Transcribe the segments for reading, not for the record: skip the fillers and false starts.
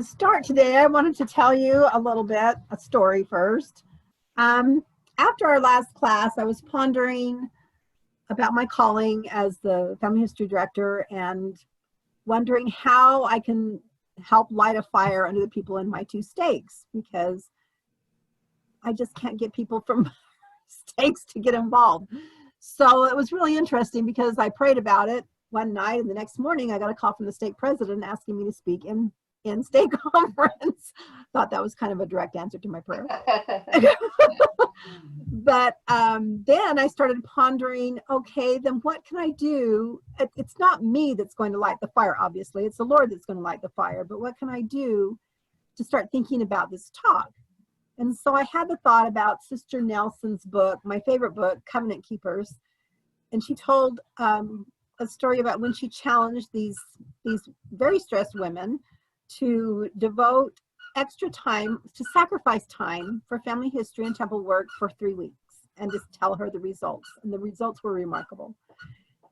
to start today, I wanted to tell you a little bit, a story first. After our last class, I was pondering about my calling as the family history director and wondering how I can help light a fire under the people in my two stakes, because I just can't get people from stakes to get involved. So it was really interesting because I prayed about it one night, and the next morning I got a call from the stake president asking me to speak in stake conference. Thought that was kind of a direct answer to my prayer. But then I started pondering, okay, then what can I do? It's not me that's going to light the fire, obviously. It's the Lord that's going to light the fire. But what can I do to start thinking about this talk? And so I had the thought about Sister Nelson's book, my favorite book, Covenant Keepers. And she told a story about when she challenged these very stressed women to devote extra time, to sacrifice time for family history and temple work for 3 weeks and just tell her the results. And the results were remarkable.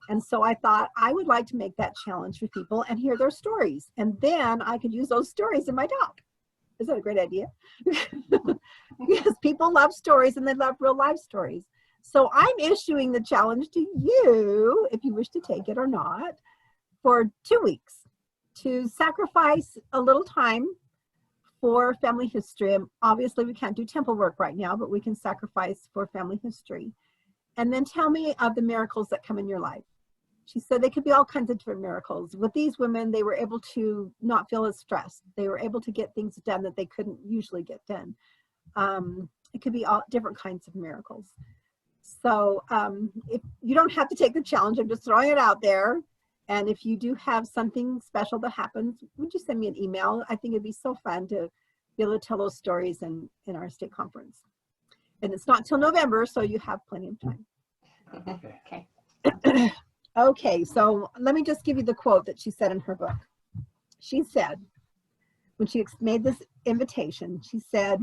And so I thought I would like to make that challenge for people and hear their stories. And then I could use those stories in my talk. Is that a great idea? Because people love stories and they love real life stories. So I'm issuing the challenge to you, if you wish to take it or not, for 2 weeks to sacrifice a little time for family history. And obviously we can't do temple work right now, but we can sacrifice for family history. And then tell me of the miracles that come in your life. She said they could be all kinds of different miracles. With these women, they were able to not feel as stressed. They were able to get things done that they couldn't usually get done. It could be all different kinds of miracles. So if you don't have to take the challenge, I'm just throwing it out there. And if you do have something special that happens, would you send me an email? I think it'd be so fun to be able to tell those stories in our state conference. And it's not till November, so you have plenty of time. Okay. Okay, so let me just give you the quote that she said in her book. She said, when she made this invitation, she said,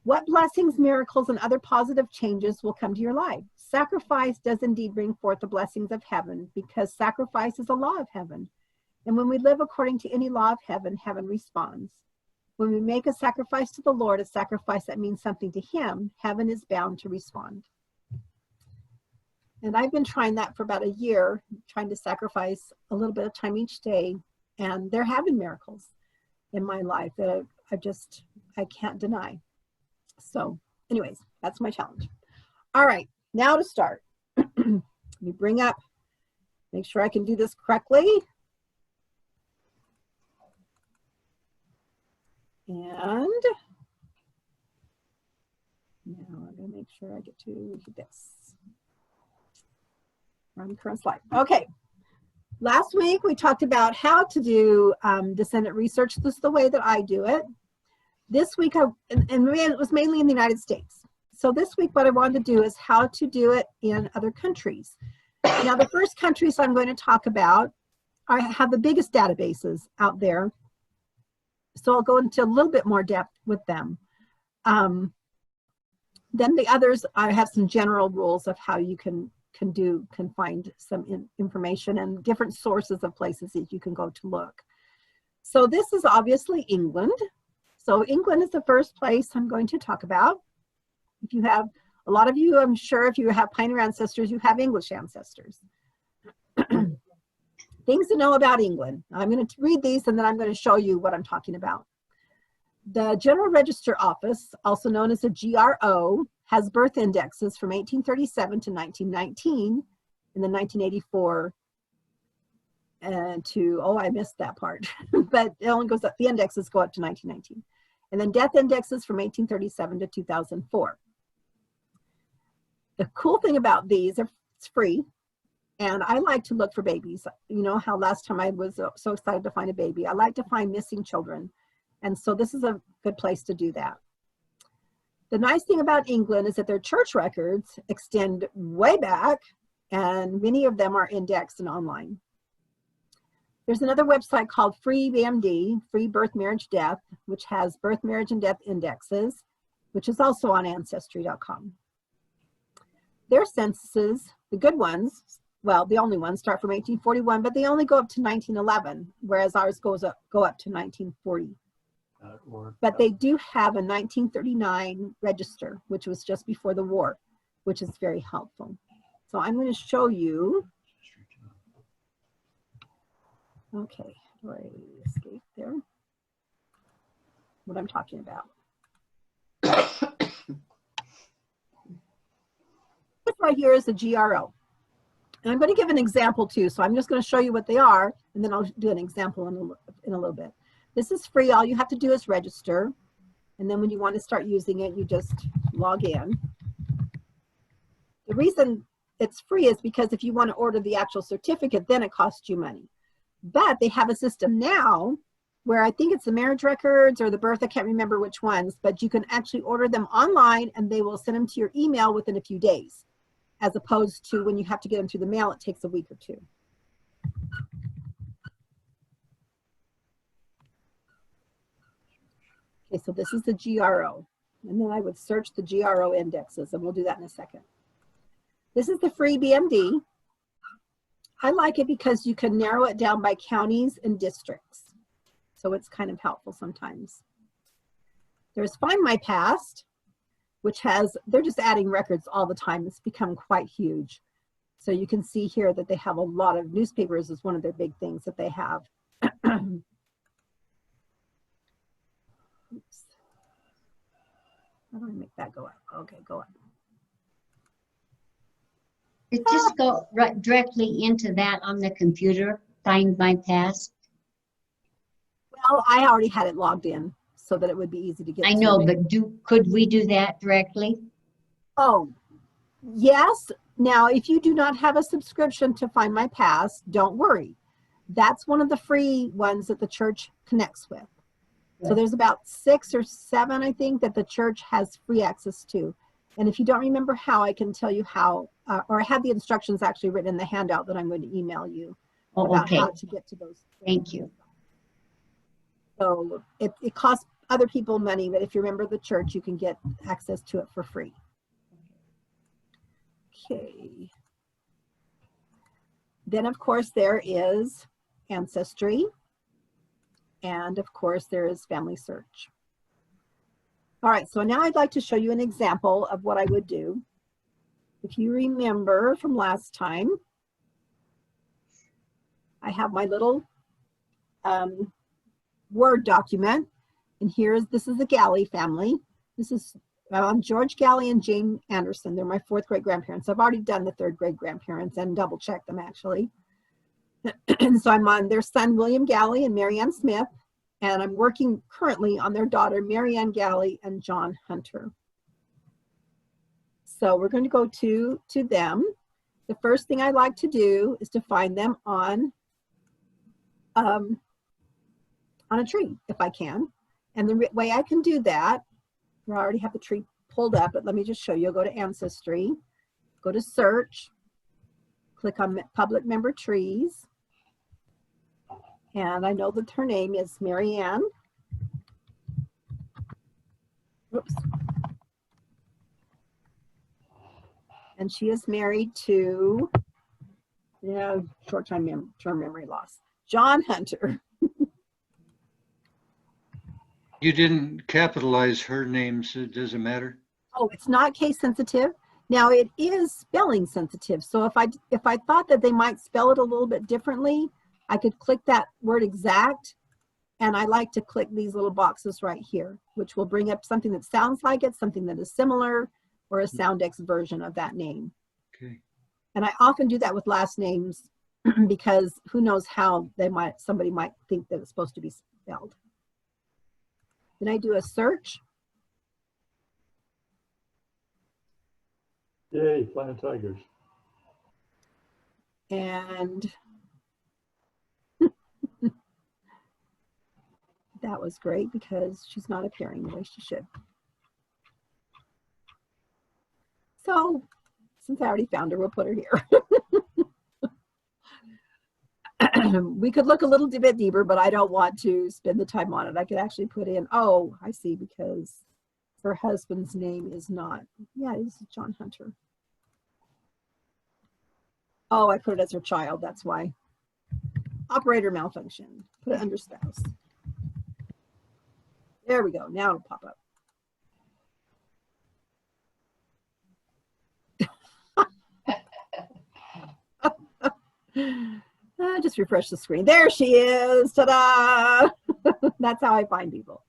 "What blessings, miracles, and other positive changes will come to your life? Sacrifice does indeed bring forth the blessings of heaven, because sacrifice is a law of heaven. And when we live according to any law of heaven, heaven responds. When we make a sacrifice to the Lord, a sacrifice that means something to him, heaven is bound to respond." And I've been trying that for about a year, trying to sacrifice a little bit of time each day. And there have been miracles in my life that I can't deny. So anyways, that's my challenge. All right, now to start. Let me make sure I can do this correctly. And now I'm gonna make sure I get to this. On the current slide. Okay, last week we talked about how to do descendant research. This is the way that I do it. This week, and it was mainly in the United States. So this week what I wanted to do is how to do it in other countries. Now the first countries I'm going to talk about, I have the biggest databases out there. So I'll go into a little bit more depth with them. Then the others, I have some general rules of how you can find some information and different sources of places that you can go to look. So this is obviously England. So England is the first place I'm going to talk about. If you have, a lot of you, I'm sure if you have Pioneer ancestors, you have English ancestors. Things to know about England. I'm going to read these and then I'm going to show you what I'm talking about. The General Register Office, also known as the GRO, has birth indexes from 1837 to 1919, and then 1984 to, oh, I missed that part, but it only goes up, the indexes go up to 1919. And then death indexes from 1837 to 2004. The cool thing about these, it's free, and I like to look for babies. You know how last time I was so excited to find a baby. I like to find missing children. And so this is a good place to do that. The nice thing about England is that their church records extend way back, and many of them are indexed and online. There's another website called FreeBMD, Free Birth, Marriage, Death, which has birth, marriage, and death indexes, which is also on Ancestry.com. Their censuses, the good ones, well, the only ones start from 1841, but they only go up to 1911, whereas ours go up to 1940. But they do have a 1939 register, which was just before the war, which is very helpful. So I'm going to show you. Okay, do I escape there? What I'm talking about. This right here is a GRO. And I'm going to give an example too. So I'm just going to show you what they are, and then I'll do an example in a little bit. This is free. All you have to do is register. And then when you want to start using it, you just log in. The reason it's free is because if you want to order the actual certificate, then it costs you money. But they have a system now where I think it's the marriage records or the birth, I can't remember which ones, but you can actually order them online and they will send them to your email within a few days, as opposed to when you have to get them through the mail, it takes a week or two. Okay, so this is the GRO. And then I would search the GRO indexes, and we'll do that in a second. This is the free BMD. I like it because you can narrow it down by counties and districts. So it's kind of helpful sometimes. There's Find My Past, which has, they're just adding records all the time. It's become quite huge. So you can see here that they have a lot of newspapers is one of their big things that they have. Oops. How do I make that go up? Okay, go up. It just go right directly into that on the computer, Find My Past. Well, I already had it logged in so that it would be easy to get I to. know, but could we do that directly? Oh, yes. Now, if you do not have a subscription to Find My Past, don't worry. That's one of the free ones that the church connects with. So there's about 6 or 7, I think, that the church has free access to. And if you don't remember how, I can tell you how, or I have the instructions actually written in the handout that I'm going to email you about how to get to those. Thank you. So it costs other people money, but if you remember the church, you can get access to it for free. Okay. Then, of course, there is Ancestry. And of course, there is Family Search. All right, so now I'd like to show you an example of what I would do. If you remember from last time, I have my little Word document. And this is the Galley family. This is George Galley and Jane Anderson. They're my 4th great grandparents. I've already done the 3rd great grandparents and double checked them actually. And so I'm on their son, William Galley and Marianne Smith, and I'm working currently on their daughter, Marianne Galley and John Hunter. So we're going to go to them. The first thing I like to do is to find them on a tree, if I can. And the way I can do that, I already have the tree pulled up, but let me just show you. I'll go to Ancestry, go to Search, click on Public Member Trees. And I know that her name is Marianne. Oops. And she is married to, short-term memory loss, John Hunter. You didn't capitalize her name, so it doesn't matter? Oh, it's not case sensitive. Now it is spelling sensitive. So if I thought that they might spell it a little bit differently, I could click that word exact, and I like to click these little boxes right here, which will bring up something that sounds like it, something that is similar, or a Soundex version of that name. Okay. And I often do that with last names because who knows how somebody might think that it's supposed to be spelled. Then I do a search. Yay, flying tigers. And that was great because she's not appearing the way she should. So since I already found her, we'll put her here. We could look a little bit deeper, but I don't want to spend the time on it. I could actually put in, oh, I see, because her husband's name is not, yeah, it is John Hunter. Oh, I put it as her child, that's why. Operator malfunction. Put it under spouse. There we go. Now it'll pop up. Just refresh the screen. There she is. Ta-da! That's how I find people.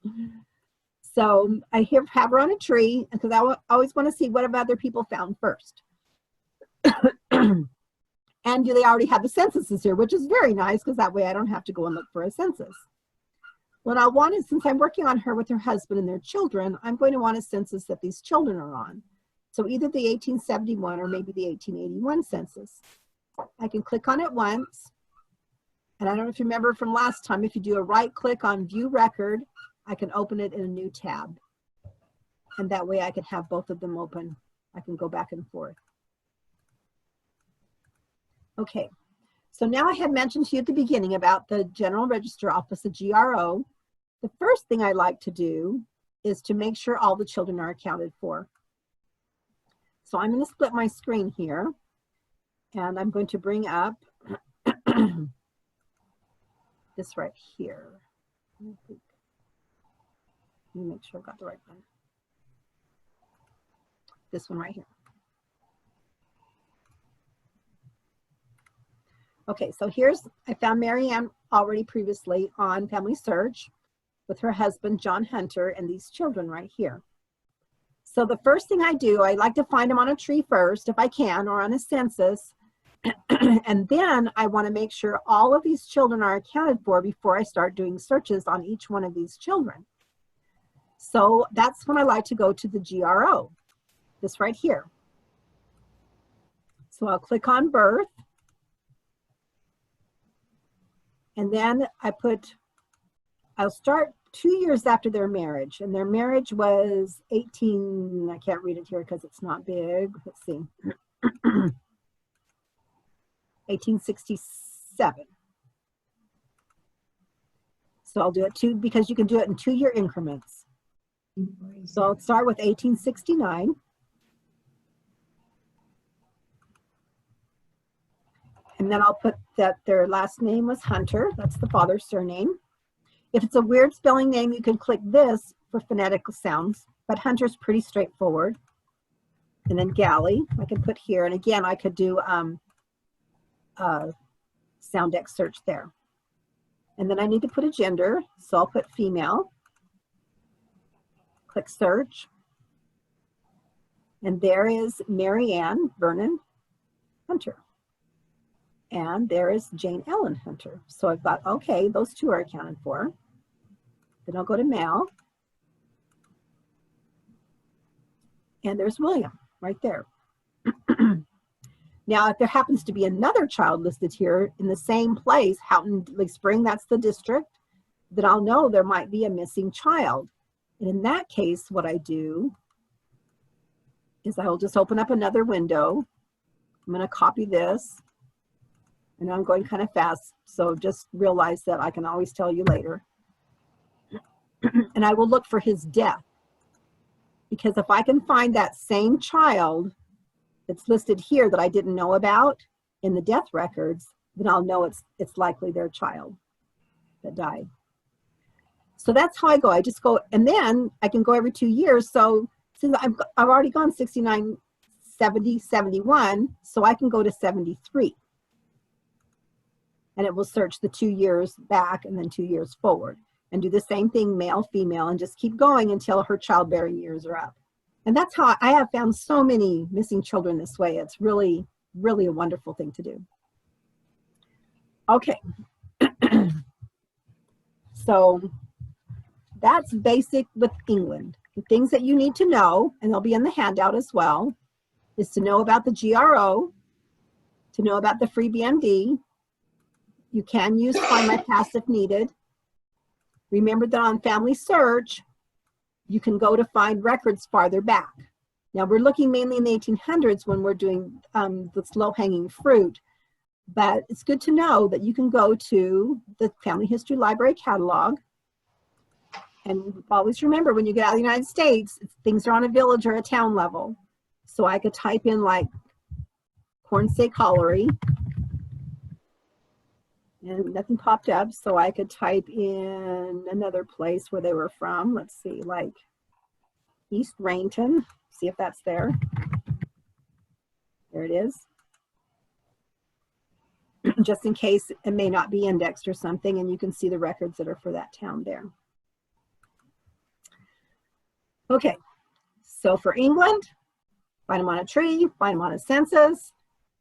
So I have her on a tree because I always want to see what have other people found first. And do they already have the censuses here, which is very nice because that way I don't have to go and look for a census. What I want is, since I'm working on her with her husband and their children, I'm going to want a census that these children are on. So either the 1871 or maybe the 1881 census. I can click on it once. And I don't know if you remember from last time, if you do a right click on view record, I can open it in a new tab. And that way I can have both of them open. I can go back and forth. Okay, so now I had mentioned to you at the beginning about the General Register Office, the GRO. The first thing I like to do is to make sure all the children are accounted for. So I'm going to split my screen here, and I'm going to bring up this right here. Let me make sure I got the right one. This one right here. Okay, so I found Mary Ann already previously on Family Search with her husband, John Hunter, and these children right here. So the first thing I do, I like to find them on a tree first, if I can, or on a census. And then I want to make sure all of these children are accounted for before I start doing searches on each one of these children. So that's when I like to go to the GRO, this right here. So I'll click on birth. And then I'll start 2 years after their marriage. And their marriage was I can't read it here because it's not big. Let's see. 1867. So I'll do it because you can do it in 2-year increments. So I'll start with 1869. And then I'll put that their last name was Hunter. That's the father's surname. If it's a weird spelling name, you can click this for phonetical sounds, but Hunter's pretty straightforward. And then Galley, I can put here. And again, I could do Soundex search there. And then I need to put a gender, so I'll put female. Click search. And there is Mary Ann Vernon Hunter. And there is Jane Ellen Hunter. So I've got, okay, those two are accounted for. Then I'll go to male. And there's William right there. Now, if there happens to be another child listed here in the same place, Houghton Lake Spring, that's the district, then I'll know there might be a missing child. And in that case, what I do is I will just open up another window. I'm going to copy this. And I'm going kind of fast, so just realize that I can always tell you later. And I will look for his death. Because if I can find that same child that's listed here that I didn't know about in the death records, then I'll know it's likely their child that died. So that's how I go. I just go, and then I can go every 2 years. So since I've already gone 69, 70, 71, so I can go to 73. And it will search the 2 years back and then 2 years forward and do the same thing, male, female, and just keep going until her childbearing years are up. And that's how I have found so many missing children this way. It's really, really a wonderful thing to do. Okay. So that's basic with England. The things that you need to know, and they'll be in the handout as well, is to know about the GRO, to know about the free BMD. You can use Find My Past if needed. Remember that on Family Search, you can go to find records farther back. Now we're looking mainly in the 1800s when we're doing this low-hanging fruit, but it's good to know that you can go to the Family History Library catalog. And always remember, when you get out of the United States, things are on a village or a town level. So I could type in like Corn State Colliery. And nothing popped up, so I could type in another place where they were from. Let's see, like East Rainton, see if that's there. There it is. Just in case it may not be indexed or something, and you can see the records that are for that town there. Okay, so for England, find them on a tree, find them on a census,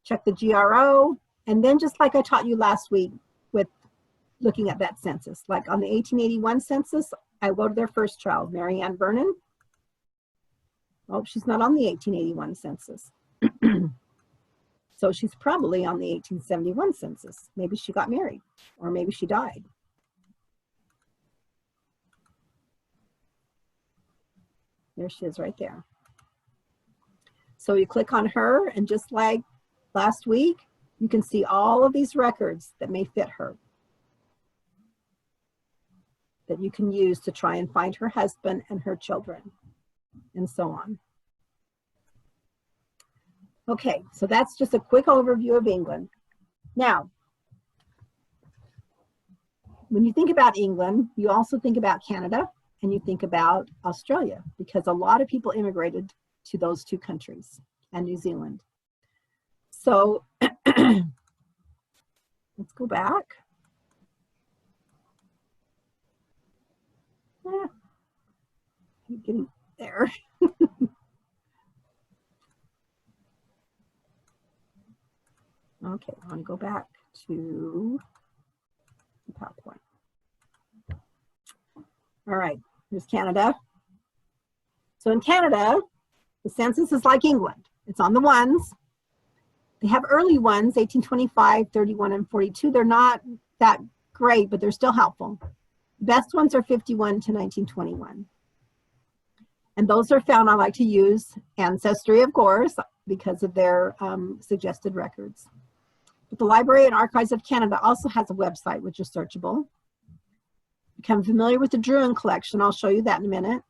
check the GRO, and then just like I taught you last week with looking at that census, like on the 1881 census, I go to their first child, Mary Ann Vernon. Oh, she's not on the 1881 census. So she's probably on the 1871 census. Maybe she got married, or maybe she died. There she is right there. So you click on her, and just like last week, you can see all of these records that may fit her, that you can use to try and find her husband and her children, and so on. Okay, so that's just a quick overview of England. Now, when you think about England, you also think about Canada and you think about Australia, because a lot of people immigrated to those two countries and New Zealand. So let's go back. Keep getting there. Okay, I want to go back to the PowerPoint. All right, here's Canada. So in Canada, the census is like England. It's on the ones. They have early ones, 1825, 31, and 42. They're not that great, but they're still helpful. The best ones are 51 to 1921. And those are found, I like to use Ancestry, of course, because of their suggested records. But the Library and Archives of Canada also has a website which is searchable. Become familiar with the Druin collection. I'll show you that in a minute.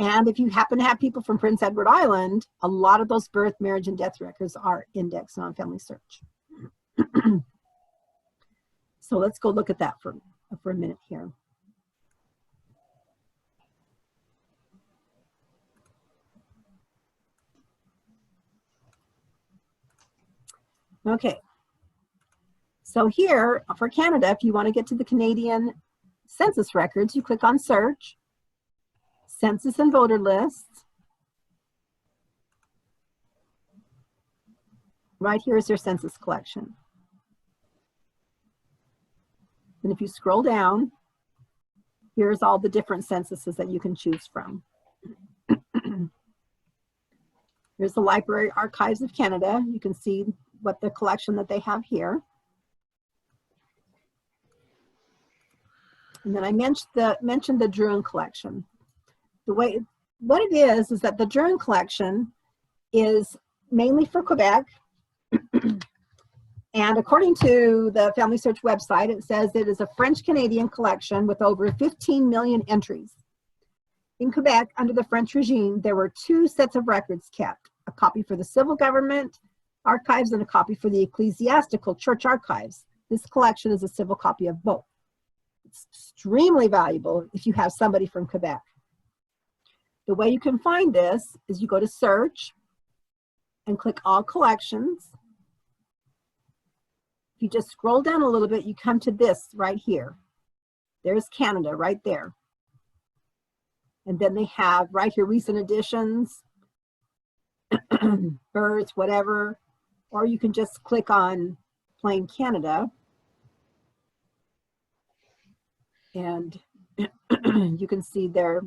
And if you happen to have people from Prince Edward Island, a lot of those birth, marriage, and death records are indexed on Family Search. So let's go look at that for a minute here. Okay. So here for Canada, if you want to get to the Canadian census records, you click on Search, Census and Voter Lists. Right here is their census collection. And if you scroll down, here's all the different censuses that you can choose from. Here's the Library Archives of Canada. You can see what the collection that they have here. And then I mentioned the Druin collection. What it is that the Druin collection is mainly for Quebec. And according to the Family Search website, it says it is a French-Canadian collection with over 15 million entries. In Quebec, under the French regime, there were two sets of records kept, a copy for the civil government archives and a copy for the ecclesiastical church archives. This collection is a civil copy of both. It's extremely valuable if you have somebody from Quebec. The way you can find this is you go to Search and click All Collections. If you just scroll down a little bit, you come to this right here. There's Canada right there. And then they have right here recent additions, births, whatever, or you can just click on plain Canada. And you can see there,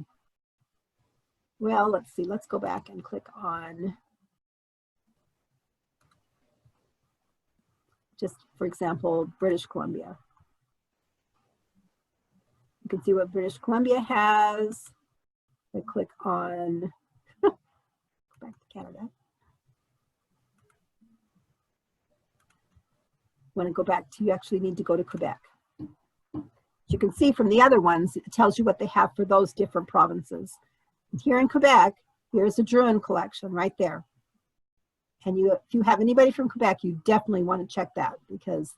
well, let's see, let's go back and click on, just for example, British Columbia. You can see what British Columbia has. I click on, go back to Canada. When I go back to, you actually need to go to Quebec. You can see from the other ones, it tells you what they have for those different provinces. And here in Quebec, here's the Druin collection right there. And if you have anybody from Quebec, you definitely want to check that because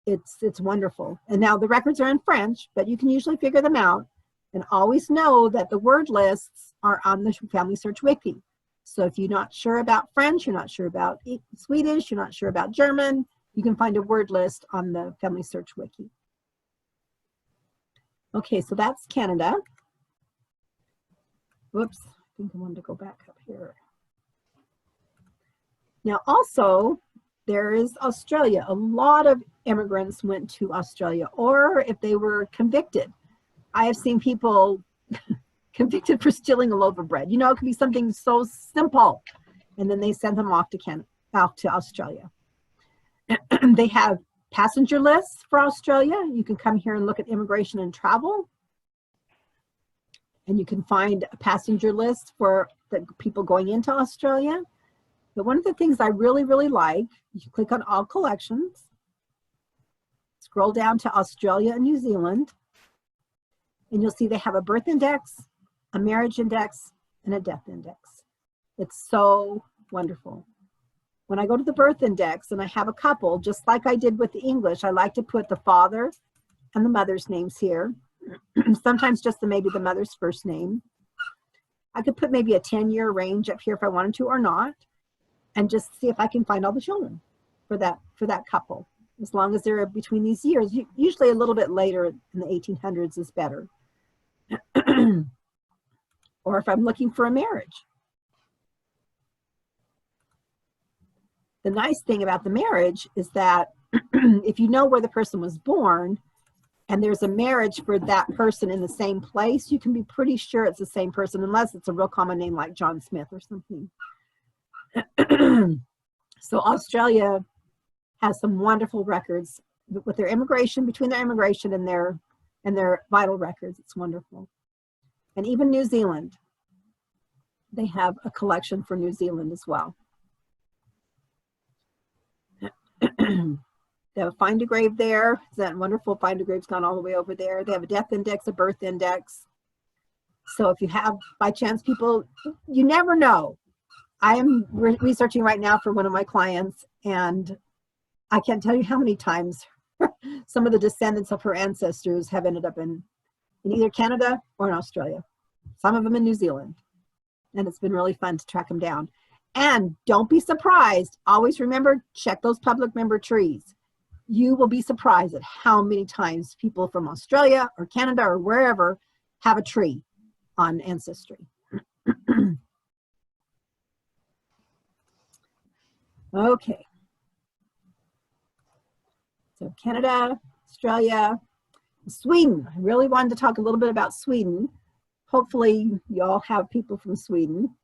it's wonderful. And now the records are in French, but you can usually figure them out. And always know that the word lists are on the Family Search Wiki. So if you're not sure about French, you're not sure about Swedish, you're not sure about German, you can find a word list on the Family Search Wiki. Okay, so that's Canada. Whoops, I think I wanted to go back up here. Now also, there is Australia. A lot of immigrants went to Australia, or if they were convicted. I have seen people convicted for stealing a loaf of bread. You know, it could be something so simple. And then they send them off to Australia. They have passenger lists for Australia. You can come here and look at immigration and travel. And you can find a passenger list for the people going into Australia. But one of the things I really, really like, you click on all collections, scroll down to Australia and New Zealand, and you'll see they have a birth index, a marriage index, and a death index. It's so wonderful. When I go to the birth index and I have a couple, just like I did with the English, I like to put the father and the mother's names here. Sometimes just maybe the mother's first name. I could put maybe a 10-year range up here if I wanted to or not, and just see if I can find all the children for that couple. As long as they're between these years, usually a little bit later in the 1800s is better. Or if I'm looking for a marriage. The nice thing about the marriage is that if you know where the person was born and there's a marriage for that person in the same place, you can be pretty sure it's the same person, unless it's a real common name like John Smith or something. So Australia has some wonderful records with their immigration, between their immigration and their vital records. It's wonderful. And even New Zealand, they have a collection for New Zealand as well. They have a find a grave there. Is that wonderful? Find a grave's gone all the way over there. They have a death index, a birth index. So if you have, by chance, people, you never know. I am researching right now for one of my clients, and I can't tell you how many times some of the descendants of her ancestors have ended up in either Canada or in Australia. Some of them in New Zealand. And it's been really fun to track them down. And don't be surprised. Always remember, check those public member trees. You will be surprised at how many times people from Australia or Canada or wherever have a tree on Ancestry. Okay. So Canada, Australia, Sweden. I really wanted to talk a little bit about Sweden. Hopefully you all have people from Sweden.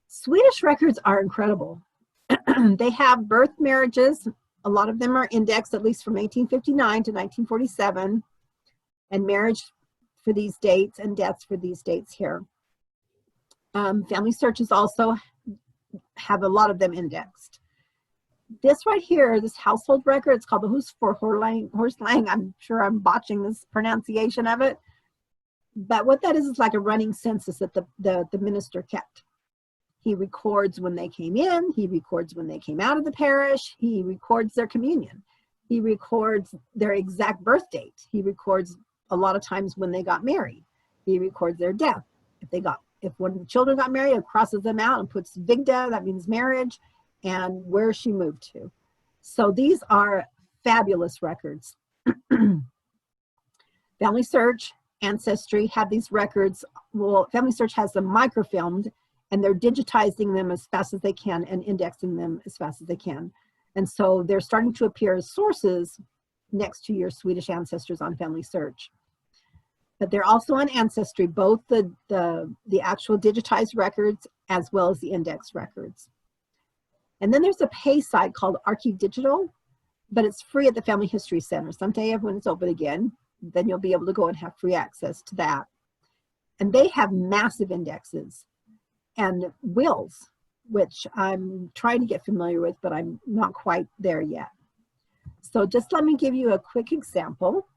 Swedish records are incredible. They have birth marriages. A lot of them are indexed at least from 1859 to 1947, and marriage for these dates and deaths for these dates here. Family searches also have a lot of them indexed. This right here, this household record, it's called the Hus for Horslang. I'm sure I'm botching this pronunciation of it. But what that is like a running census that the minister kept. He records when they came in, he records when they came out of the parish, he records their communion, he records their exact birth date, he records a lot of times when they got married, he records their death. If one of the children got married, it crosses them out and puts Vigda, that means marriage, and where she moved to. So these are fabulous records. Family Search, Ancestry have these records. Well, Family Search has them microfilmed, and they're digitizing them as fast as they can and indexing them as fast as they can. And so they're starting to appear as sources next to your Swedish ancestors on Family Search. But they're also on Ancestry, both the actual digitized records as well as the index records. And then there's a pay site called Archive Digital, but it's free at the Family History Center. Someday when it's open again, then you'll be able to go and have free access to that. And they have massive indexes and wills, which I'm trying to get familiar with, but I'm not quite there yet. So just let me give you a quick example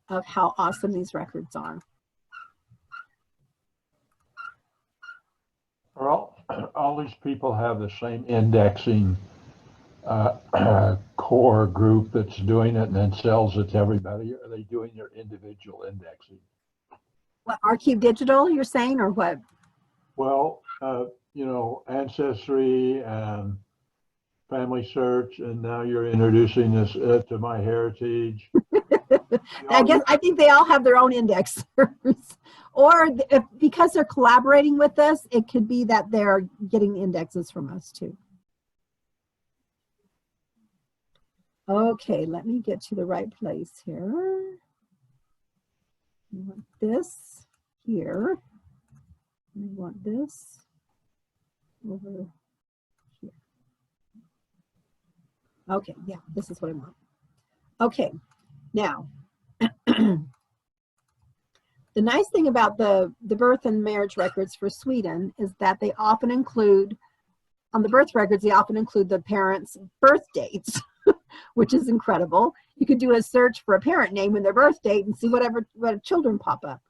of how awesome these records are. Well, all these people have the same indexing core group that's doing it and then sells it to everybody? Or are they doing their individual indexing? What, Archive Digital, you're saying, or what? Well, you know, Ancestry and Family Search, and now you're introducing this to MyHeritage. I think they all have their own indexers. Or if, because they're collaborating with us, it could be that they're getting indexes from us too. Okay, let me get to the right place here. I want this here. I want this over here. Okay, yeah, this is what I want. Okay, now, the nice thing about the birth and marriage records for Sweden is that they often include, on the birth records, they often include the parents' birth dates, which is incredible. You could do a search for a parent name and their birth date and see what children pop up.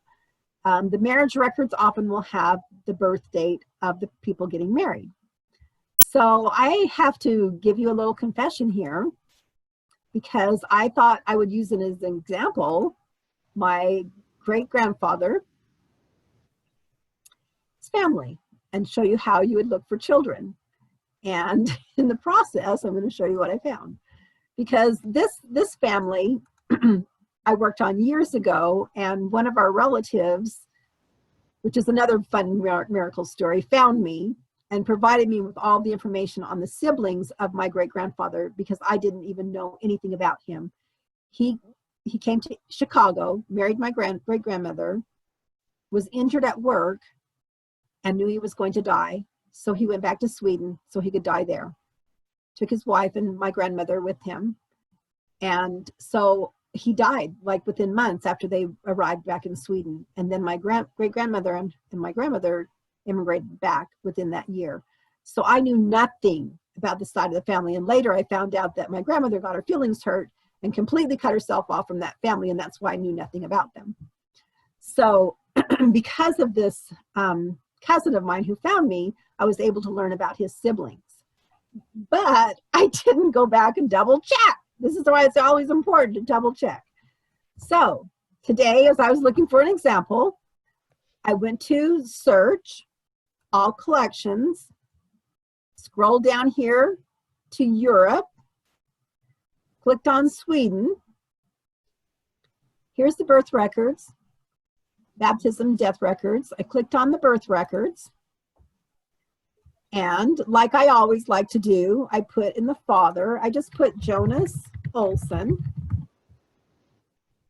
The marriage records often will have the birth date of the people getting married. So I have to give you a little confession here, because I thought I would use it as an example. My great-grandfather's family, and show you how you would look for children. And in the process, I'm going to show you what I found. Because this family I worked on years ago, and one of our relatives, which is another fun miracle story, found me and provided me with all the information on the siblings of my great-grandfather, because I didn't even know anything about him. He came to Chicago, married my great-grandmother, was injured at work, and knew he was going to die. So he went back to Sweden so he could die there. Took his wife and my grandmother with him. And so he died like within months after they arrived back in Sweden. And then my great-grandmother and my grandmother immigrated back within that year. So I knew nothing about the side of the family. And later I found out that my grandmother got her feelings hurt and completely cut herself off from that family. And that's why I knew nothing about them. So because of this cousin of mine who found me, I was able to learn about his siblings. But I didn't go back and double check. This is why it's always important to double check. So today, as I was looking for an example, I went to search all collections, scrolled down here to Europe, clicked on Sweden. Here's the birth records, baptism, death records. I clicked on the birth records. And like I always like to do, I put in the father, I just put Jonas Olson.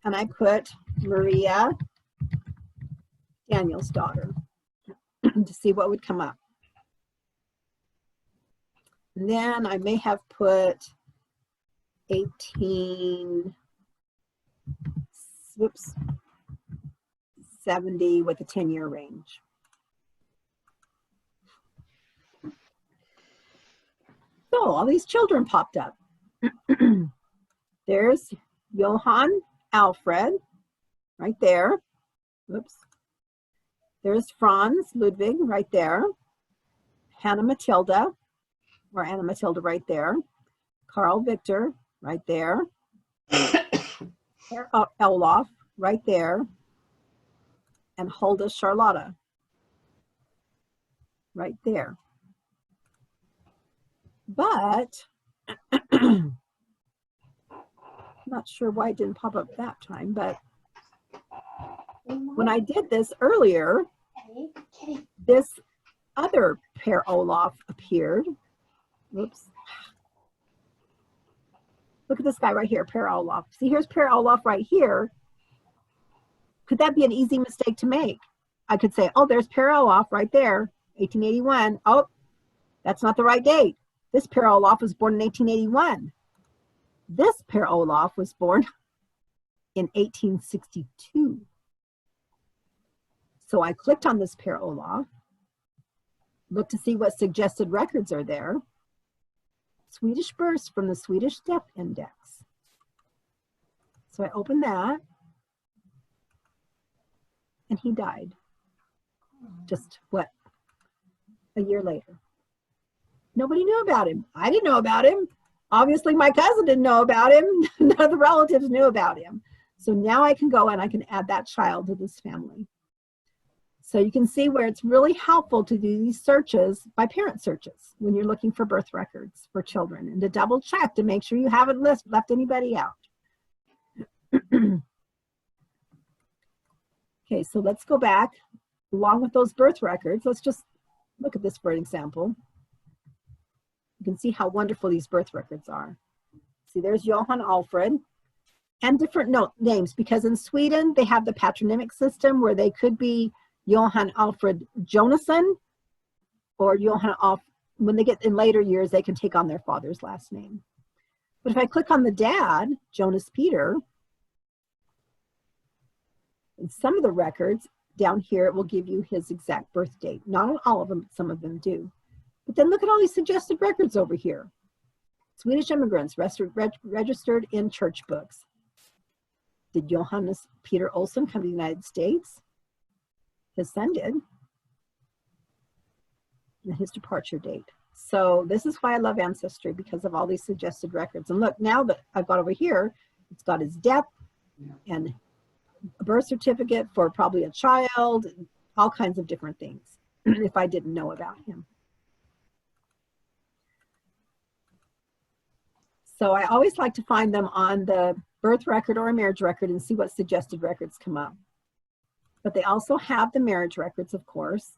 And I put Maria, Daniel's daughter, to see what would come up. And then I may have put 1870 with a 10-year range. So all these children popped up. There's Johann Alfred right there. Whoops. There's Franz Ludwig right there. Hannah Matilda, or Anna Matilda right there. Carl Victor right there. Olaf right there. And Hulda Charlotta right there. But I'm not sure why it didn't pop up that time, but when I did this earlier, this other Per Olaf appeared. Whoops. Look at this guy right here, Per Olaf. See, here's Per Olaf right here. Could that be an easy mistake to make? I could say, oh, there's Per Olaf right there, 1881. Oh, that's not the right date. This Per Olaf was born in 1881. This Per Olaf was born in 1862. So I clicked on this Per Olaf, looked to see what suggested records are there. Swedish births from the Swedish Death Index. So I opened that, and he died just, what, a year later. Nobody knew about him. I didn't know about him. Obviously, my cousin didn't know about him. None of the relatives knew about him. So now I can go and I can add that child to this family. So you can see where it's really helpful to do these searches by parent searches when you're looking for birth records for children, and to double check to make sure you haven't left anybody out. Okay, so let's go back. Along with those birth records, let's just look at this for an example. You can see how wonderful these birth records are. See, there's Johann Alfred, and different names, because in Sweden they have the patronymic system where they could be Johann Alfred Jonasson, or when they get in later years, they can take on their father's last name. But if I click on the dad, Jonas Peter, in some of the records down here, it will give you his exact birth date. Not on all of them, but some of them do. But then look at all these suggested records over here. Swedish immigrants registered in church books. Did Johannes Peter Olson come to the United States? His son did. And his departure date. So this is why I love Ancestry, because of all these suggested records. And look, now that I've got over here, it's got his death and a birth certificate for probably a child, all kinds of different things, if I didn't know about him. So I always like to find them on the birth record or a marriage record and see what suggested records come up. But they also have the marriage records, of course.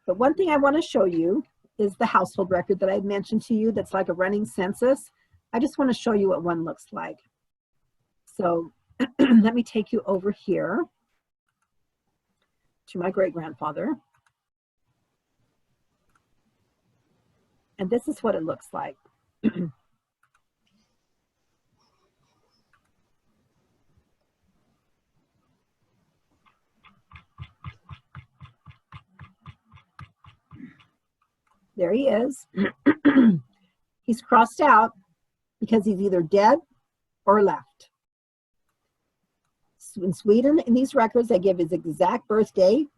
But one thing I want to show you is the household record that I had mentioned to you that's like a running census. I just want to show you what one looks like. So let me take you over here to my great-grandfather. And this is what it looks like. There he is. He's crossed out because he's either dead or left. In Sweden, in these records, they give his exact birth date.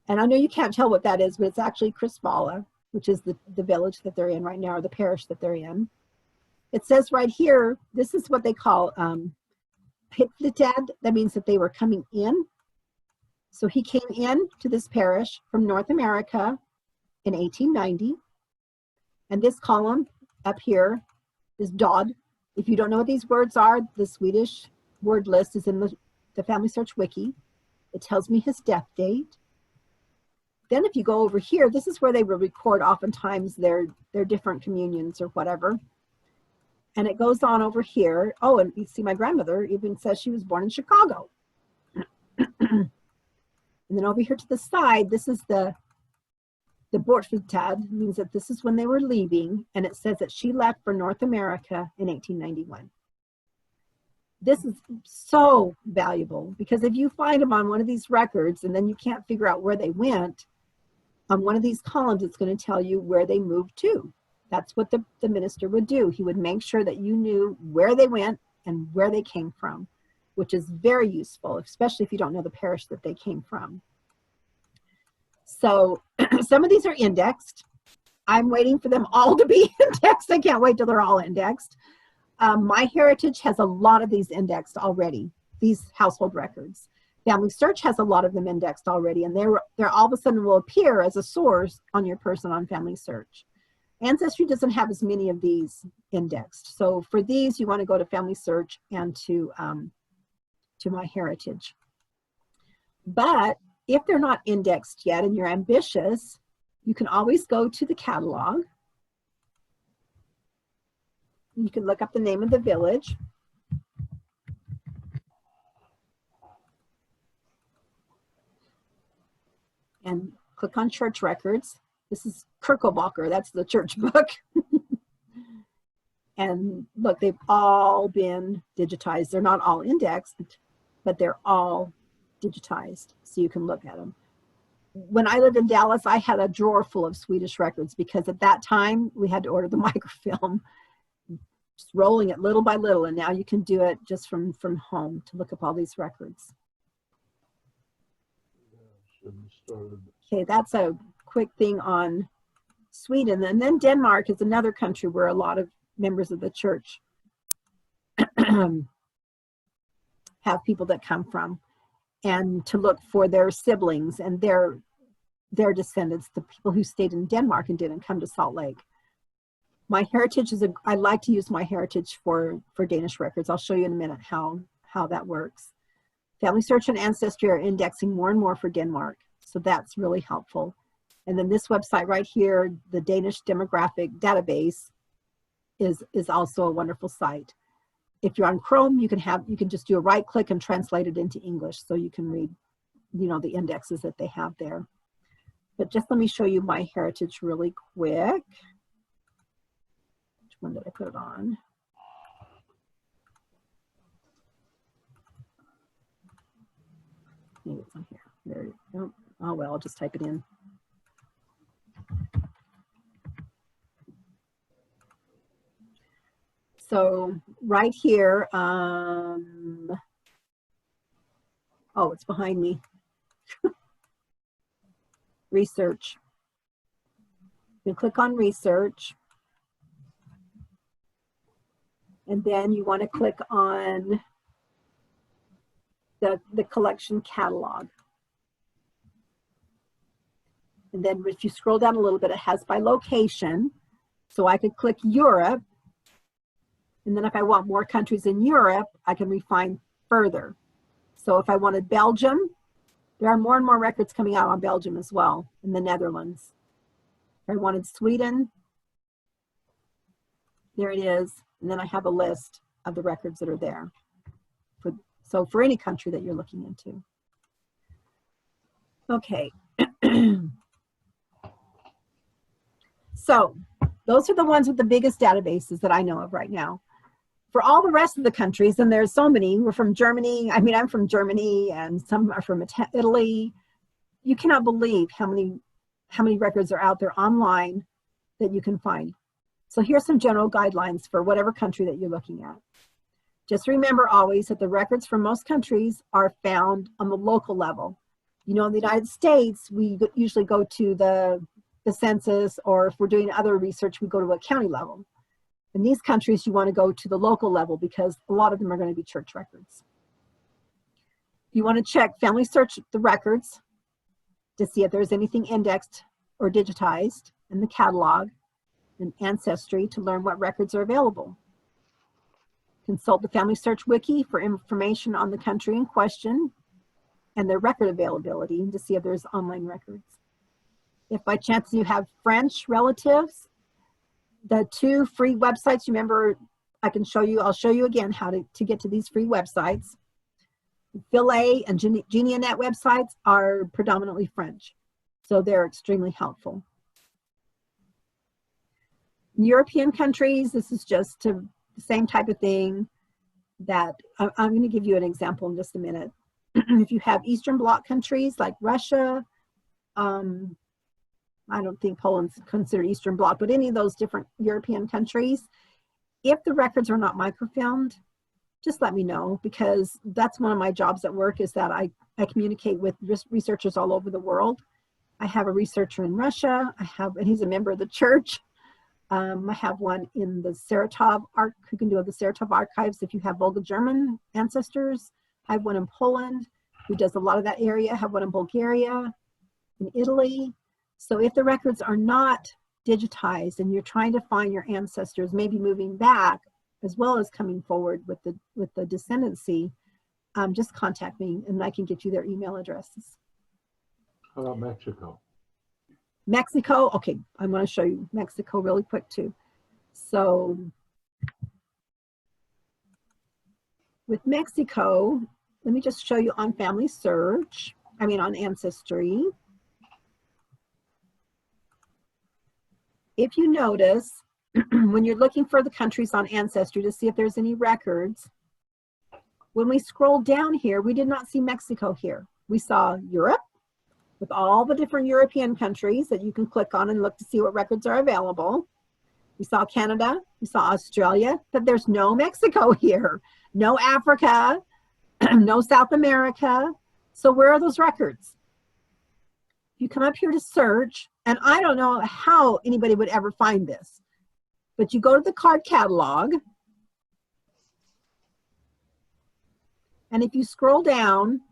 And I know you can't tell what that is, but it's actually Christvala, which is the village that they're in right now, or the parish that they're in. It says right here, this is what they call Hitflyttad. That means that they were coming in. So he came in to this parish from North America in 1890. And this column up here is Dodd. If you don't know what these words are, the Swedish word list is in the Family Search Wiki. It tells me his death date. Then if you go over here, this is where they will record oftentimes their different communions or whatever. And it goes on over here. Oh, and you see my grandmother even says she was born in Chicago. And then over here to the side, this is the Bortflyttad, means that this is when they were leaving, and it says that she left for North America in 1891. This is so valuable, because if you find them on one of these records and then you can't figure out where they went, on one of these columns it's going to tell you where they moved to. That's what the minister would do. He would make sure that you knew where they went and where they came from, which is very useful, especially if you don't know the parish that they came from. So some of these are indexed. I'm waiting for them all to be indexed. I can't wait till they're all indexed. MyHeritage has a lot of these indexed already, these household records. Family Search has a lot of them indexed already, and they're all of a sudden will appear as a source on your person on Family Search. Ancestry doesn't have as many of these indexed. So for these, you want to go to Family Search and to MyHeritage. But if they're not indexed yet and you're ambitious, you can always go to the catalog. You can look up the name of the village. And click on church records. This is Kirkobacher, that's the church book. And look, they've all been digitized. They're not all indexed, but they're all digitized, so you can look at them. When I lived in Dallas, I had a drawer full of Swedish records, because at that time we had to order the microfilm, just rolling it little by little, and now you can do it just from home to look up all these records. Okay, that's a quick thing on Sweden, and then Denmark is another country where a lot of members of the church have people that come from, and to look for their siblings and their descendants, the people who stayed in Denmark and didn't come to Salt Lake. My heritage is I like to use my heritage for Danish records. I'll show you in a minute how that works. Family Search and Ancestry are indexing more and more for Denmark, so that's really helpful. And then this website right here, the Danish Demographic Database, is also a wonderful site. If you're on Chrome, you can just do a right click and translate it into English, so you can read, the indexes that they have there. But just let me show you my heritage really quick. Which one did I put it on? Maybe it's on here. There you go. Oh well, I'll just type it in. So right here, oh, it's behind me. Research. You click on research. And then you want to click on the collection catalog. And then if you scroll down a little bit, it has by location. So I could click Europe. And then if I want more countries in Europe, I can refine further. So if I wanted Belgium, there are more and more records coming out on Belgium as well, in the Netherlands. If I wanted Sweden, there it is. And then I have a list of the records that are there. So for any country that you're looking into. Okay. So those are the ones with the biggest databases that I know of right now. For all the rest of the countries, and there's so many, we're from Germany. I mean, I'm from Germany, and some are from Italy. You cannot believe how many records are out there online that you can find. So here's some general guidelines for whatever country that you're looking at. Just remember always that the records for most countries are found on the local level. In the United States, we usually go to the census, or if we're doing other research, we go to a county level. In these countries, you want to go to the local level because a lot of them are going to be church records. You want to check Family Search the records to see if there's anything indexed or digitized in the catalog, and Ancestry to learn what records are available. Consult the Family Search Wiki for information on the country in question and their record availability to see if there's online records. If by chance you have French relatives, the 2 free websites, you remember, I'll show you again how to get to these free websites. Philae and GeniaNet websites are predominantly French, so they're extremely helpful. In European countries, this is just the same type of thing that I'm going to give you an example in just a minute. If you have Eastern Bloc countries like Russia, I don't think Poland's considered Eastern Bloc, but any of those different European countries, if the records are not microfilmed, just let me know, because that's one of my jobs at work, is that I communicate with researchers all over the world. I have a researcher in Russia, and he's a member of the church. I have one in the Saratov who can do the Saratov archives if you have Volga German ancestors. I have one in Poland who does a lot of that area. I have one in Bulgaria, in Italy. So if the records are not digitized and you're trying to find your ancestors, maybe moving back as well as coming forward with the descendancy, just contact me and I can get you their email addresses. How about Mexico? Mexico, okay, I'm going to show you Mexico really quick too. So with Mexico, let me just show you on Family Search, on Ancestry. If you notice, when you're looking for the countries on Ancestry to see if there's any records, when we scroll down here, we did not see Mexico here. We saw Europe with all the different European countries that you can click on and look to see what records are available. We saw Canada, we saw Australia, but there's no Mexico here, no Africa, no South America. So where are those records? You come up here to search, And I don't know how anybody would ever find this, but you go to the card catalog, and if you scroll down,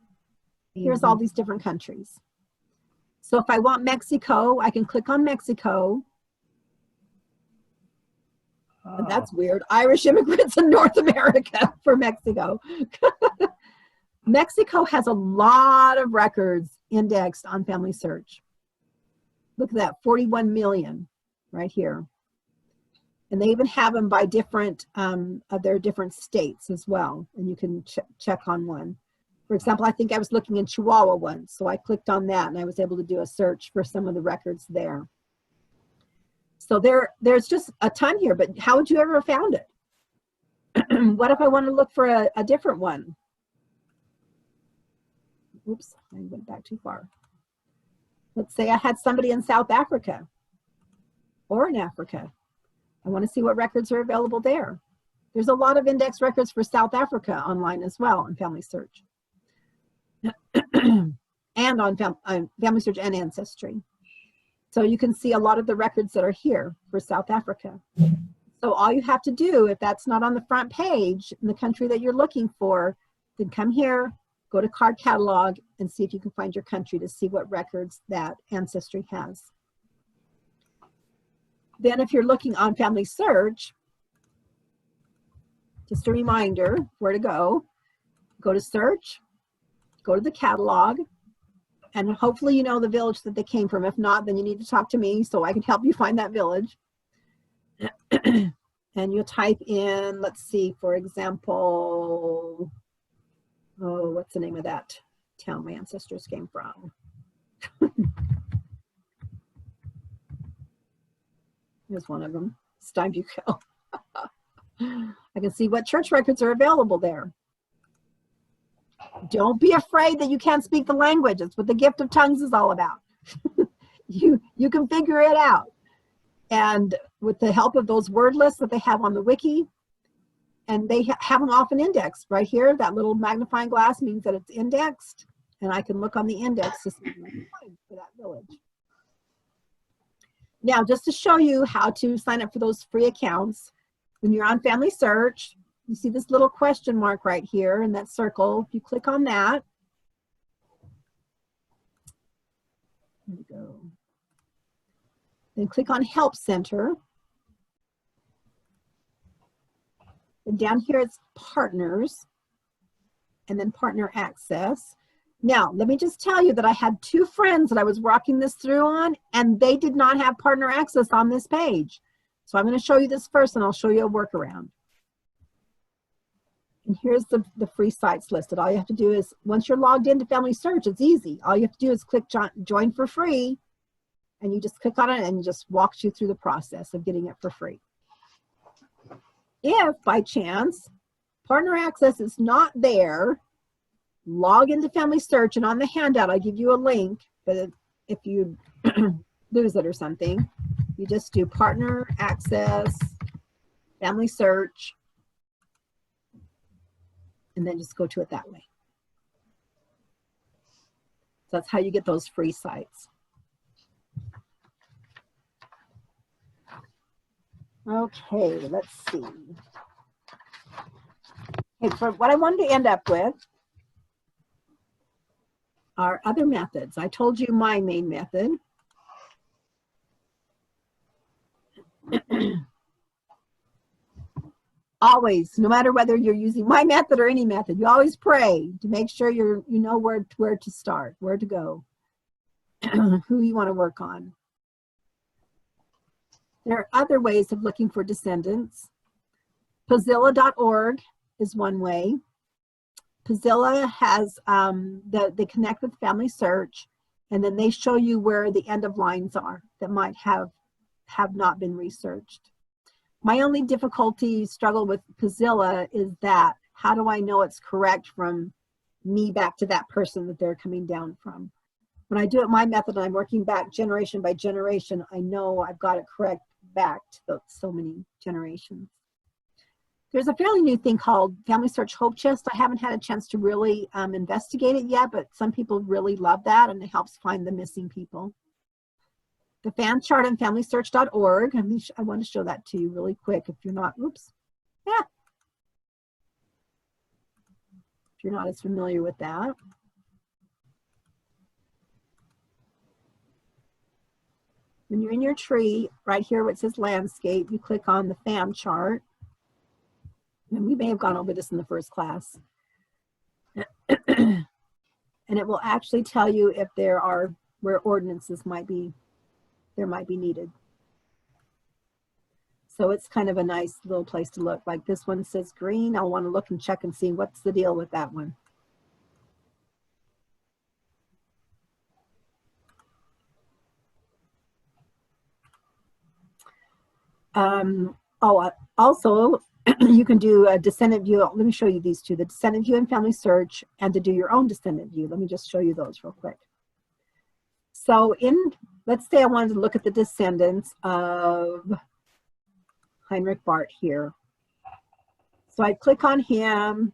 here's all these different countries. So if I want Mexico, I can click on Mexico. And that's weird. Irish immigrants in North America for Mexico. Mexico has a lot of records indexed on Family Search. Look at that, 41 million right here. And they even have them by different, of their different states as well. And you can check on one. For example, I think I was looking in Chihuahua once. So I clicked on that and I was able to do a search for some of the records there. So there's just a ton here, but how would you ever have found it? What if I want to look for a different one? Oops, I went back too far. Let's say I had somebody in South Africa or in Africa. I want to see what records are available there. There's a lot of index records for South Africa online as well on Family Search. And on Family Search and Ancestry. So you can see a lot of the records that are here for South Africa. So all you have to do, if that's not on the front page in the country that you're looking for, then come here, go to card catalog, and see if you can find your country to see what records that Ancestry has. Then if you're looking on Family Search, just a reminder where to go to search, go to the catalog, and hopefully you know the village that they came from. If not, then you need to talk to me so I can help you find that village. And you'll type in, let's see, for example, oh, what's the name of that town my ancestors came from? Here's one of them. It's time you go. I can see what church records are available there. Don't be afraid that you can't speak the language. It's what the gift of tongues is all about. You can figure it out. And with the help of those word lists that they have on the wiki, and they have them often indexed right here. That little magnifying glass means that it's indexed, and I can look on the index to see what I can find for that village. Now, just to show you how to sign up for those free accounts, when you're on Family Search, you see this little question mark right here in that circle. If you click on that, there we go. Then click on Help Center. And down here it's Partners, and then Partner Access. Now, let me just tell you that I had two friends that I was walking this through on, and they did not have Partner Access on this page. So I'm going to show you this first, and I'll show you a workaround. And here's the free sites listed. All you have to do is, once you're logged into Family Search, it's easy. All you have to do is click Join for Free, and you just click on it, and it just walks you through the process of getting it for free. If, by chance, Partner Access is not there, log into Family Search, and on the handout, I give you a link, but if you lose it or something, you just do Partner Access, Family Search, and then just go to it that way. So that's how you get those free sites. Okay, let's see. Okay, so what I wanted to end up with are other methods. I told you my main method. Always, no matter whether you're using my method or any method, you always pray to make sure you know where to start, where to go, who you want to work on. There are other ways of looking for descendants. Pozilla.org is one way. Pozilla has, they connect with Family Search, and then they show you where the end of lines are that might have not been researched. My only struggle with Pozilla is that, how do I know it's correct from me back to that person that they're coming down from? When I do it my method and I'm working back generation by generation, I know I've got it correct back to so many generations. There's a fairly new thing called Family Search Hope Chest. I haven't had a chance to really investigate it yet, but some people really love that, and it helps find the missing people. the fan chart on familysearch.org. I want to show that to you really quick if you're not, oops. Yeah. If you're not as familiar with that. When you're in your tree, right here where it says landscape, you click on the fam chart. And we may have gone over this in the first class. And it will actually tell you if there are, where ordinances might be needed. So it's kind of a nice little place to look. Like this one says green. I'll want to look and check and see what's the deal with that one. Also, you can do a descendant view. Let me show you these two, the descendant view and family search, and to do your own descendant view. Let me just show you those real quick. So let's say I wanted to look at the descendants of Heinrich Bart here. So I'd click on him.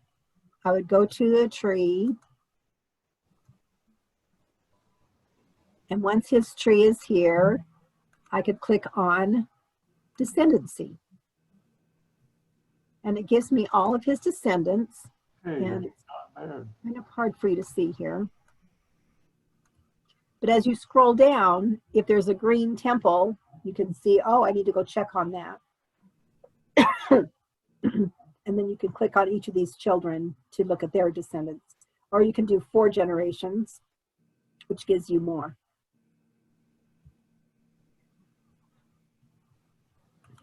I would go to the tree. And once his tree is here, I could click on descendancy. And it gives me all of his descendants. Hey, And it's kind of hard for you to see here. But as you scroll down, if there's a green temple, you can see, oh, I need to go check on that. And then you can click on each of these children to look at their descendants. Or you can do 4 generations, which gives you more.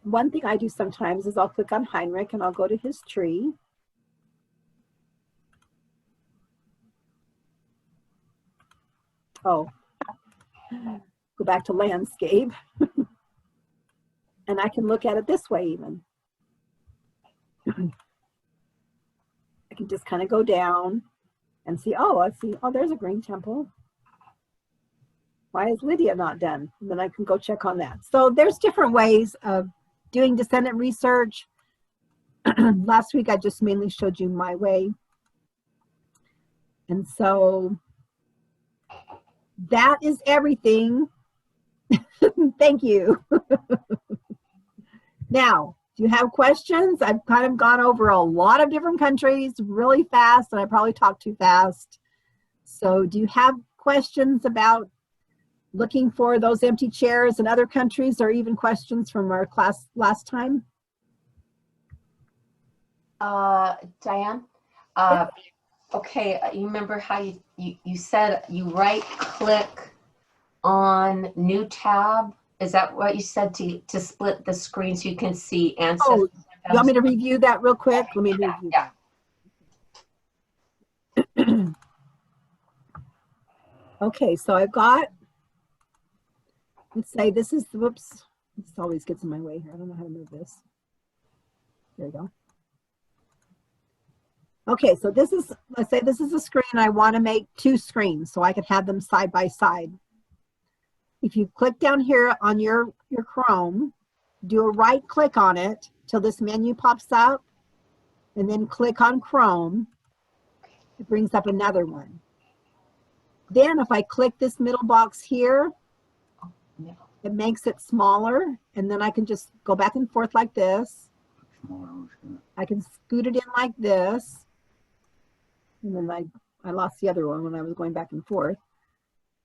One thing I do sometimes is I'll click on Heinrich and I'll go to his tree. Oh, go back to landscape. And I can look at it this way even. I can just kind of go down and see, oh, there's a green temple. Why is Lydia not done? And then I can go check on that. So there's different ways of doing descendant research. Last week I just mainly showed you my way. And so that is everything. Thank you. Now, do you have questions? I've kind of gone over a lot of different countries really fast, and I probably talked too fast. So do you have questions about looking for those empty chairs in other countries, or even questions from our class last time? Diane, okay, you remember how you said you right click on new tab? Is that what you said to split the screen so you can see ancestors? Oh, you want me to review that real quick? Let me review Yeah. that. Okay, so I've got, let's say this is, whoops, this always gets in my way here. I don't know how to move this. There we go. Okay, so this is, let's say this is a screen. I want to make 2 screens so I could have them side by side. If you click down here on your Chrome, do a right click on it till this menu pops up, and then click on Chrome. It brings up another one. Then if I click this middle box here, it makes it smaller, and then I can just go back and forth like this. I can scoot it in like this. And then I lost the other one when I was going back and forth.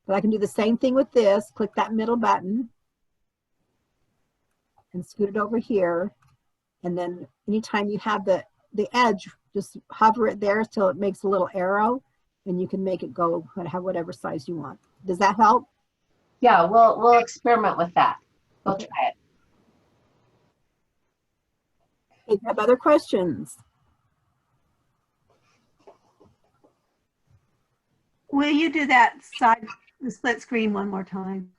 But I can do the same thing with this. Click that middle button and scoot it over here. And then anytime you have the edge, just hover it there till it makes a little arrow, and you can make it go have whatever size you want. Does that help? Yeah, we'll experiment with that. We'll try it. If you have other questions. Will you do that the split screen one more time?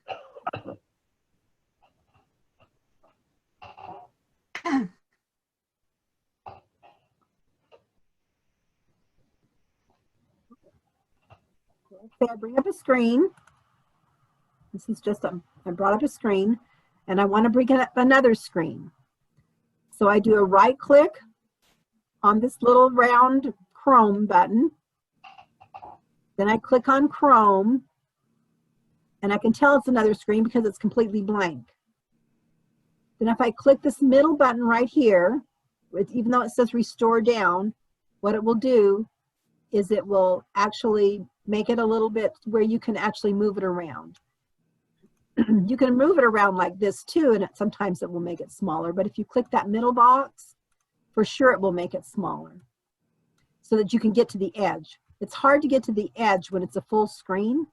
Okay, I bring up a screen. This is just I brought up a screen, and I want to bring up another screen. So I do a right click on this little round Chrome button. Then I click on Chrome, And I can tell it's another screen because it's completely blank. Then if I click this middle button right here, even though it says restore down, what it will do is it will actually make it a little bit where you can actually move it around. You can move it around like this too, and sometimes it will make it smaller. But if you click that middle box, for sure it will make it smaller so that you can get to the edge. It's hard to get to the edge when it's a full screen,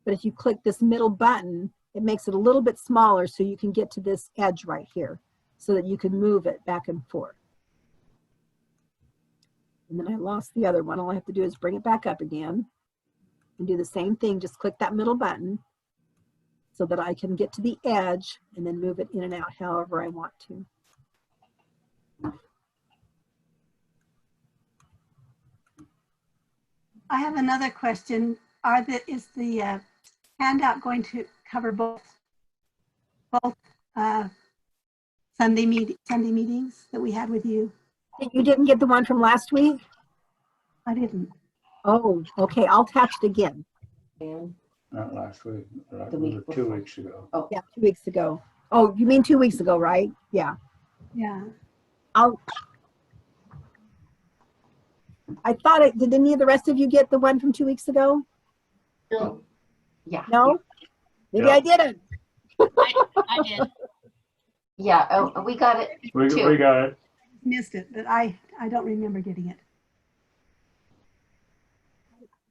but if you click this middle button, it makes it a little bit smaller so you can get to this edge right here so that you can move it back and forth. And then I lost the other one. All I have to do is bring it back up again and do the same thing. Just click that middle button so that I can get to the edge and then move it in and out however I want to. I have another question. Is the handout going to cover both Sunday meetings that we had with you? You didn't get the one from last week? I didn't. Oh, okay. I'll attach it again. And Not last week, The week 2 before. weeks ago. Yeah, 2 weeks ago. Oh, you mean 2 weeks ago, right? Yeah. Yeah. I thought did any of the rest of you get the one from 2 weeks ago? No, yeah, No? Maybe Yeah. I didn't. I did. yeah, we got it We too. got it. Missed it, but I don't remember getting it.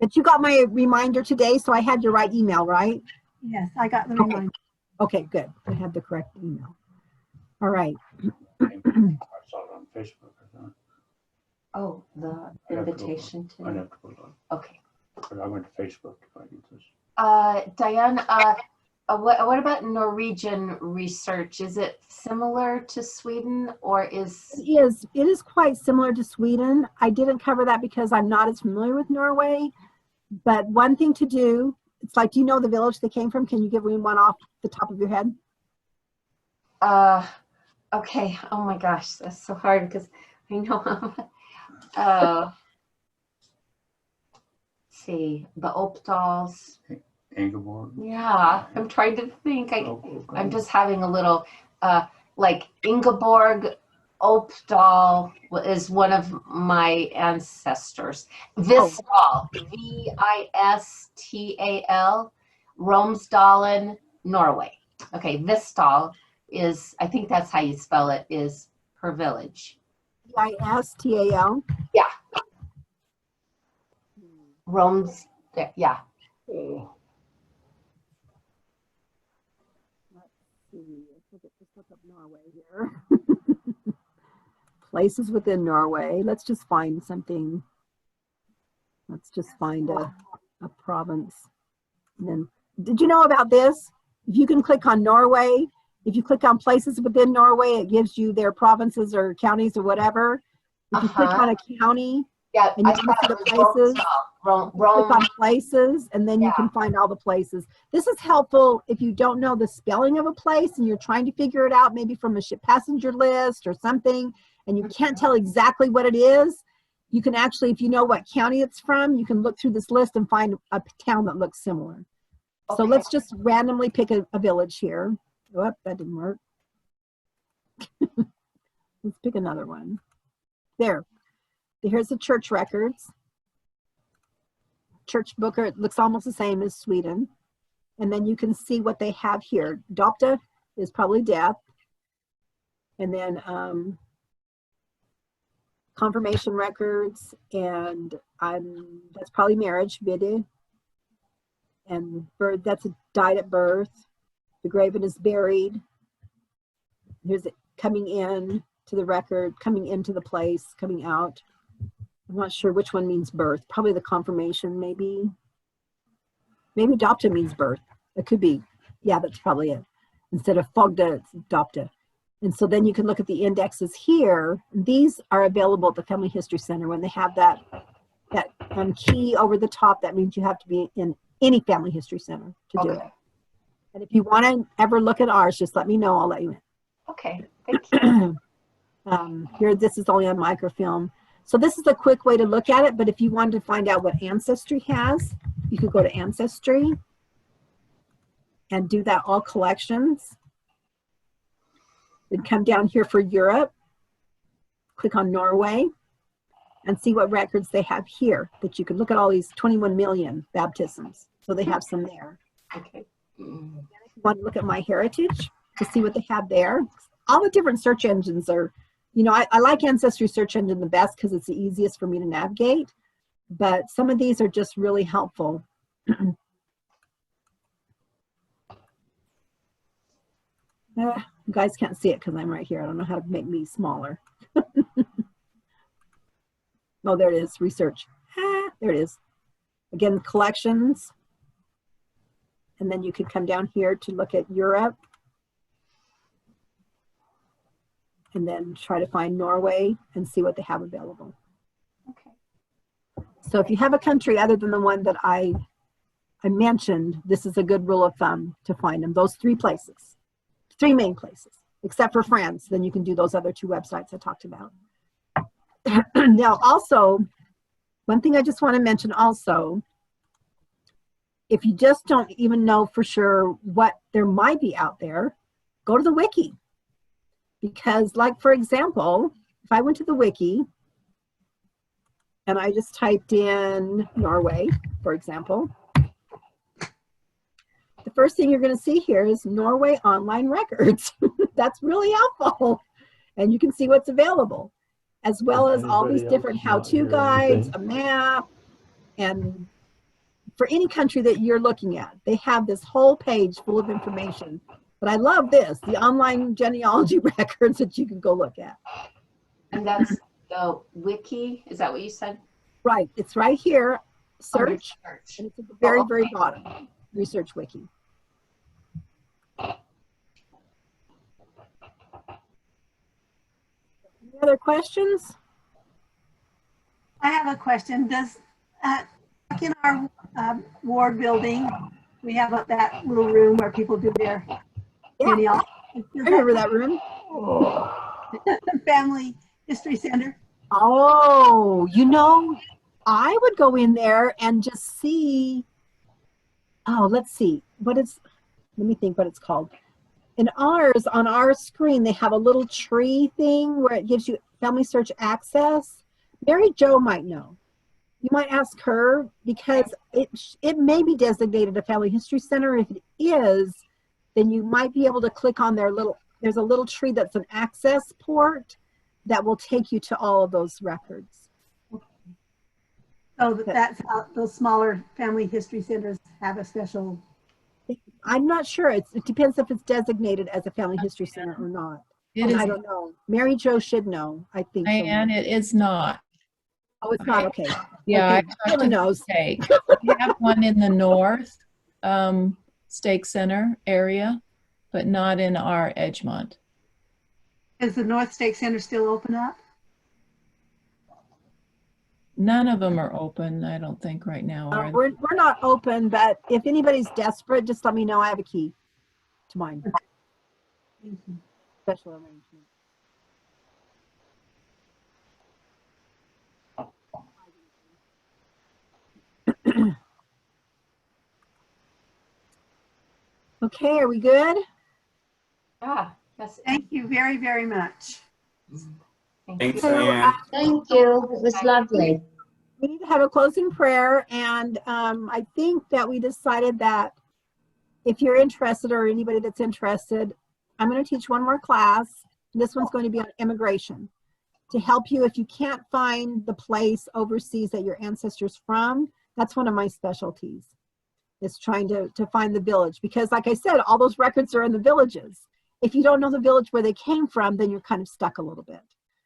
But you got my reminder today, so I had your right email, right? Yes, I got the Okay. reminder. Okay, good. I had the correct email. All right. I saw it on Facebook. I thought. Oh, the I'd have to go invitation look. I'd to, have to go look. okay. But I went to Facebook to find this. Diane, what about Norwegian research? Is it similar to Sweden or is, It is quite similar to Sweden. I didn't cover that because I'm not as familiar with Norway. But one thing to do, it's like, do you know the village they came from? Can you give me one off the top of your head? okay, oh my gosh, that's so hard because I know, let's see, the Opdals. Ingeborg. Yeah, I'm trying to think. Oh, I'm just having a little, like Ingeborg Opdal is one of my ancestors. Vistal, Vistal, Romsdalen, Norway. Okay, Vistal is, I think that's how you spell it, is her village. Vistal. Roms, yeah. oh. Let's look up Norway here. Places within Norway. Let's just find something. Let's just find a province. And then, did you know about this? If you can click on Norway, if you click on places within Norway, it gives you their provinces or counties or whatever. If you click on a county, Yeah, and you I can thought see it the was places. Romsdal. Click on places, and then you Yeah. can find all the places. This is helpful if you don't know the spelling of a place and you're trying to figure it out, maybe from a ship passenger list or something, and you can't tell exactly what it is. You can actually, if you know what county it's from, you can look through this list and find a town that looks similar. So Okay. let's just randomly pick a village here. Oh, that didn't work. Let's pick another one. There. Here's the church records. Church booker, it looks almost the same as Sweden. And then you can see what they have here. Dopta is probably death. And then confirmation records, and that's probably marriage, bidde. And birth, that's died at birth. The graven is buried. Here's it coming in to the record, coming into the place, coming out. I'm not sure which one means birth. Probably the confirmation, maybe. Maybe adopta means birth. It could be. Yeah, that's probably it. Instead of fogda, it's adopta. And so then you can look at the indexes here. These are available at the Family History Center. When they have that key over the top, that means you have to be in any Family History Center to do it. And if you want to ever look at ours, just let me know. I'll let you in. Okay, thank you. Here, this is only on microfilm. So this is a quick way to look at it, but if you wanted to find out what Ancestry has, you could go to Ancestry. and do that all collections. Then come down here for Europe, click on Norway, and see what records they have here that you could look at all these 21 million baptisms. So they have some there. Okay. If you want to look at My Heritage to see what they have there. All the different search engines are, you know, I like Ancestry search engine the best because it's the easiest for me to navigate, but some of these are just really helpful. You guys can't see it because I'm right here. I don't know how to make me smaller. Oh, there it is, research. There it is. Again, collections. And then you could come down here to look at Europe. And then try to find Norway and see what they have available. Okay. So if you have a country other than the one that I mentioned, this is a good rule of thumb to find them. Those 3 places, 3 main places, except for France. Then you can do those other 2 websites I talked about. Now, also, one thing I just want to mention also, if you just don't even know for sure what there might be out there, go to the wiki. Because, like, for example, if I went to the wiki and I just typed in Norway, for example, the first thing you're going to see here is Norway online records. That's really helpful. And you can see what's available, as well as all these different how-to guides, a map, and for any country that you're looking at, they have this whole page full of information. But I love this, the online genealogy records that you can go look at. And that's the wiki, is that what you said? Right, it's right here, Under search, search. and it's at the very, Oh, very okay. bottom, research wiki. Any other questions? I have a question. Does, like in our ward building, we have that little room where people do their Yeah, genealogy. I remember that room. Family History Center. Oh, you know, I would go in there and just see, oh, let's see, let me think what it's called. In ours, on our screen, they have a little tree thing where it gives you Family Search access. Mary Jo might know. You might ask her because it may be designated a Family History Center. If it is, then you might be able to click on there's a little tree that's an access port that will take you to all of those records. So that's how those smaller family history centers have a special. I'm not sure. It depends if it's designated as a Family History Center or not. It is, I don't know. Mary Jo should know. I think so. and it is not. Oh, it's not okay. Yeah, Okay, I Sheila talked to knows. Stake. We have one in the north Stake Center area, but not in our Edgemont. Is the North Stake Center still open up? None of them are open, I don't think, right now, are they? We're not open, but if anybody's desperate, just let me know. I have a key to mine. Special arrangement. Okay, are we good? Yeah, yes. Thank you very, very much. Thanks, So, Diane. Thank you. It was lovely. we need to have a closing prayer, and I think that we decided that if you're interested or anybody that's interested, I'm going to teach one more class. This one's going to be on immigration to help you if you can't find the place overseas that your ancestors from. That's one of my specialties, is trying to find the village, because like I said, all those records are in the villages. If you don't know the village where they came from, then you're kind of stuck a little bit.